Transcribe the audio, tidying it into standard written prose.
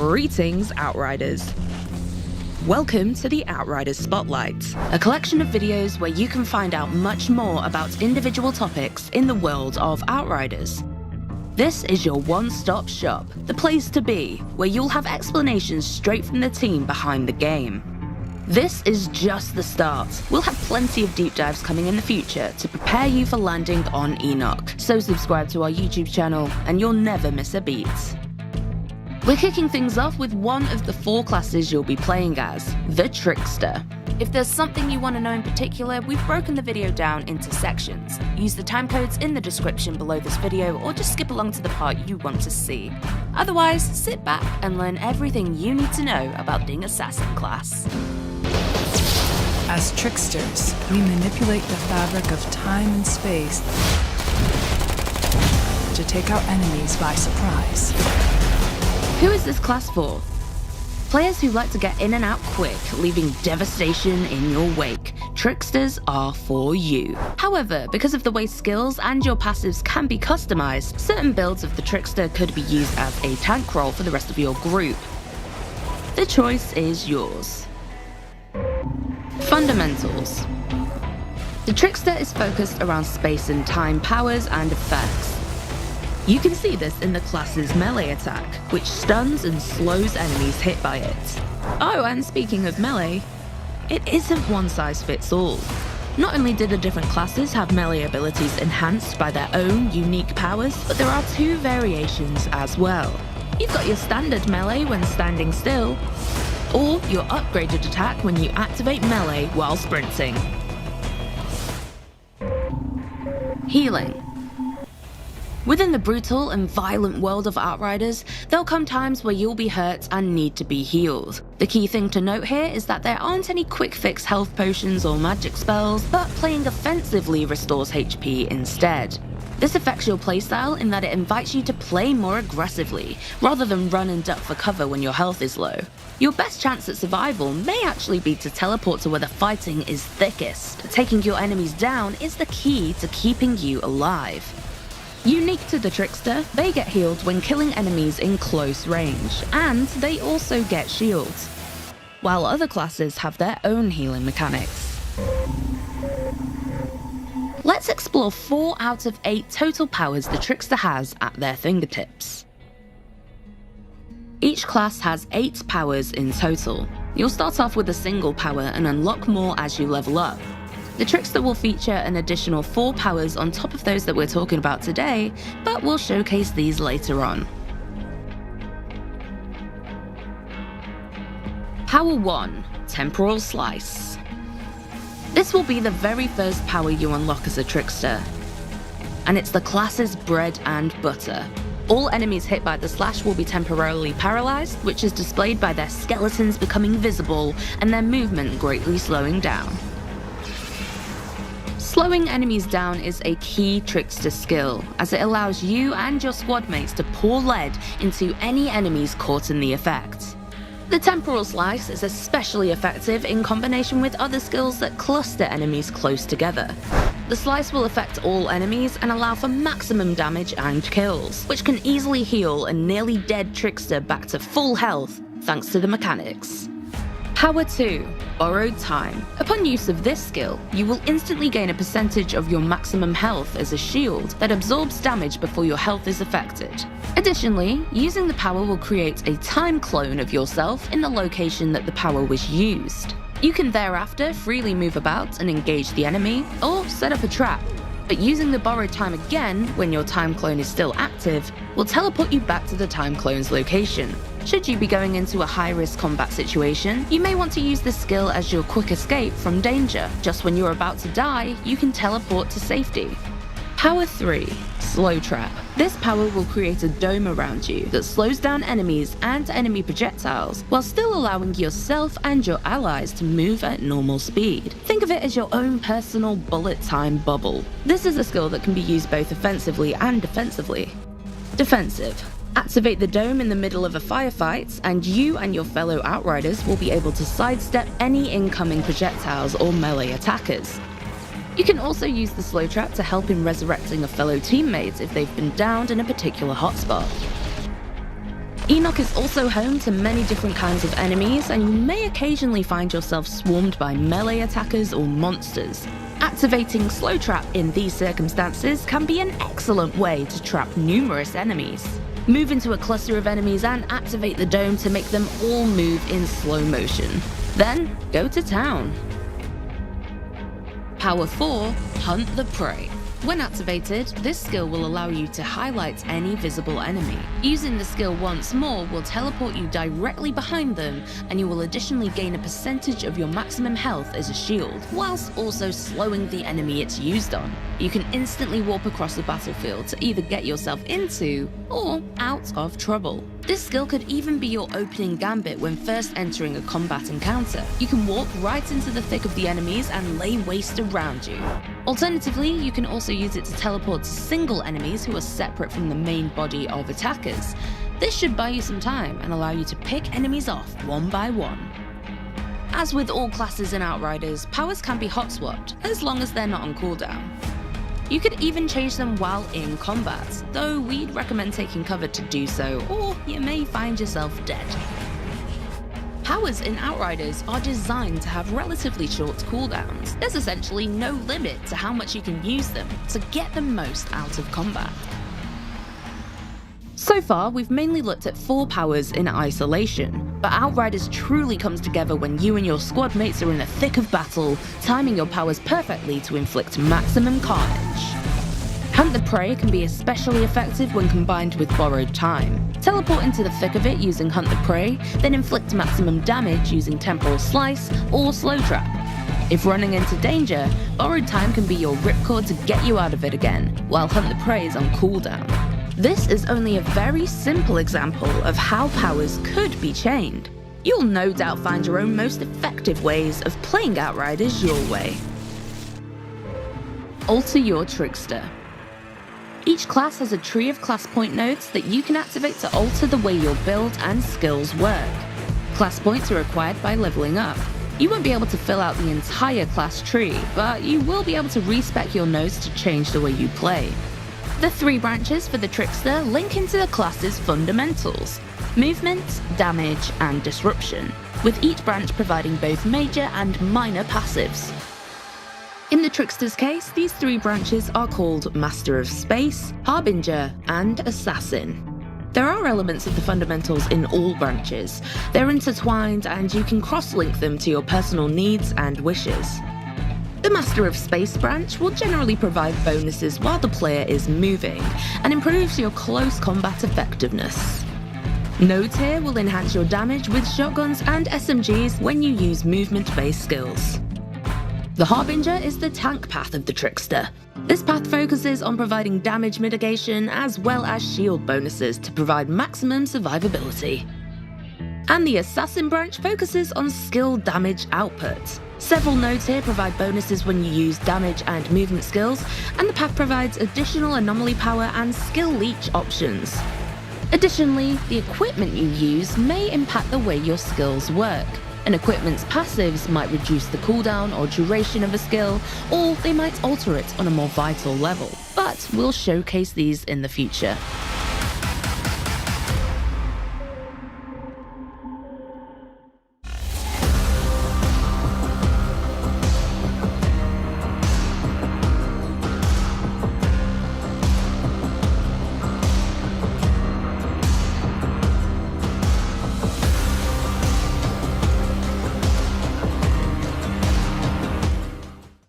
Greetings, Outriders. Welcome to the Outriders Spotlight, a collection of videos where you can find out much more about individual topics in the world of Outriders. This is your one-stop shop, the place to be, where you'll have explanations straight from the team behind the game. This is just the start. We'll have plenty of deep dives coming in the future to prepare you for landing on Enoch, so subscribe to our YouTube channel and you'll never miss a beat. We're kicking things off with one of the 4 classes you'll be playing as, the Trickster. If there's something you want to know in particular, we've broken the video down into sections. Use the timecodes in the description below this video or just skip along to the part you want to see. Otherwise, sit back and learn everything you need to know about the Assassin class. As Tricksters, we manipulate the fabric of time and space to take our enemies by surprise. Who is this class for? Players who like to get in and out quick, leaving devastation in your wake. Tricksters are for you. However, because of the way skills and your passives can be customized, certain builds of the Trickster could be used as a tank role for the rest of your group. The choice is yours. Fundamentals. The Trickster is focused around space and time powers and effects. You can see this in the class's melee attack, which stuns and slows enemies hit by it. Oh, and speaking of melee, it isn't one size fits all. Not only do the different classes have melee abilities enhanced by their own unique powers, but there are 2 variations as well. You've got your standard melee when standing still, or your upgraded attack when you activate melee while sprinting. Healing. Within the brutal and violent world of Outriders, there'll come times where you'll be hurt and need to be healed. The key thing to note here is that there aren't any quick fix health potions or magic spells, but playing offensively restores HP instead. This affects your playstyle in that it invites you to play more aggressively, rather than run and duck for cover when your health is low. Your best chance at survival may actually be to teleport to where the fighting is thickest. Taking your enemies down is the key to keeping you alive. Unique to the Trickster, they get healed when killing enemies in close range, and they also get shields, while other classes have their own healing mechanics. Let's explore 4 out of 8 total powers the Trickster has at their fingertips. Each class has 8 powers in total. You'll start off with a single power and unlock more as you level up. The Trickster will feature an additional 4 powers on top of those that we're talking about today, but we'll showcase these later on. Power 1, Temporal Slice. This will be the very first power you unlock as a Trickster, and it's the class's bread and butter. All enemies hit by the slash will be temporarily paralyzed, which is displayed by their skeletons becoming visible and their movement greatly slowing down. Slowing enemies down is a key Trickster skill, as it allows you and your squad mates to pour lead into any enemies caught in the effect. The Temporal Slice is especially effective in combination with other skills that cluster enemies close together. The slice will affect all enemies and allow for maximum damage and kills, which can easily heal a nearly dead Trickster back to full health thanks to the mechanics. Power 2, Borrowed Time. Upon use of this skill, you will instantly gain a percentage of your maximum health as a shield that absorbs damage before your health is affected. Additionally, using the power will create a time clone of yourself in the location that the power was used. You can thereafter freely move about and engage the enemy, or set up a trap. But using the borrowed time again when your time clone is still active will teleport you back to the time clone's location. Should you be going into a high-risk combat situation, you may want to use this skill as your quick escape from danger. Just when you're about to die, you can teleport to safety. Power 3, Slow Trap. This power will create a dome around you that slows down enemies and enemy projectiles, while still allowing yourself and your allies to move at normal speed. Think of it as your own personal bullet time bubble. This is a skill that can be used both offensively and defensively. Defensive. Activate the dome in the middle of a firefight, and you and your fellow Outriders will be able to sidestep any incoming projectiles or melee attackers. You can also use the slow trap to help in resurrecting a fellow teammate if they've been downed in a particular hotspot. Enoch is also home to many different kinds of enemies, and you may occasionally find yourself swarmed by melee attackers or monsters. Activating Slow Trap in these circumstances can be an excellent way to trap numerous enemies. Move into a cluster of enemies and activate the dome to make them all move in slow motion. Then, go to town. Power 4, Hunt the Prey. When activated, this skill will allow you to highlight any visible enemy. Using the skill once more will teleport you directly behind them, and you will additionally gain a percentage of your maximum health as a shield, whilst also slowing the enemy it's used on. You can instantly warp across the battlefield to either get yourself into or out of trouble. This skill could even be your opening gambit when first entering a combat encounter. You can walk right into the thick of the enemies and lay waste around you. Alternatively, you can also use it to teleport to single enemies who are separate from the main body of attackers. This should buy you some time and allow you to pick enemies off one by one. As with all classes in Outriders, powers can be hot swapped, as long as they're not on cooldown. You could even change them while in combat, though we'd recommend taking cover to do so, or you may find yourself dead. Powers in Outriders are designed to have relatively short cooldowns. There's essentially no limit to how much you can use them to get the most out of combat. So far, we've mainly looked at 4 powers in isolation, but Outriders truly comes together when you and your squad mates are in the thick of battle, timing your powers perfectly to inflict maximum carnage. Hunt the Prey can be especially effective when combined with Borrowed Time. Teleport into the thick of it using Hunt the Prey, then inflict maximum damage using Temporal Slice or Slow Trap. If running into danger, Borrowed Time can be your ripcord to get you out of it again, while Hunt the Prey is on cooldown. This is only a very simple example of how powers could be chained. You'll no doubt find your own most effective ways of playing Outriders your way. Alter your Trickster. Each class has a tree of class point nodes that you can activate to alter the way your build and skills work. Class points are acquired by leveling up. You won't be able to fill out the entire class tree, but you will be able to respec your nodes to change the way you play. The 3 branches for the Trickster link into the class's fundamentals: movement, damage, and disruption, with each branch providing both major and minor passives. In the Trickster's case, these 3 branches are called Master of Space, Harbinger, and Assassin. There are elements of the fundamentals in all branches. They're intertwined, and you can cross-link them to your personal needs and wishes. The Master of Space branch will generally provide bonuses while the player is moving, and improves your close combat effectiveness. Nodes here will enhance your damage with shotguns and SMGs when you use movement-based skills. The Harbinger is the tank path of the Trickster. This path focuses on providing damage mitigation as well as shield bonuses to provide maximum survivability. And the Assassin branch focuses on skill damage output. Several nodes here provide bonuses when you use damage and movement skills, and the path provides additional anomaly power and skill leech options. Additionally, the equipment you use may impact the way your skills work. An equipment's passives might reduce the cooldown or duration of a skill, or they might alter it on a more vital level, but we'll showcase these in the future.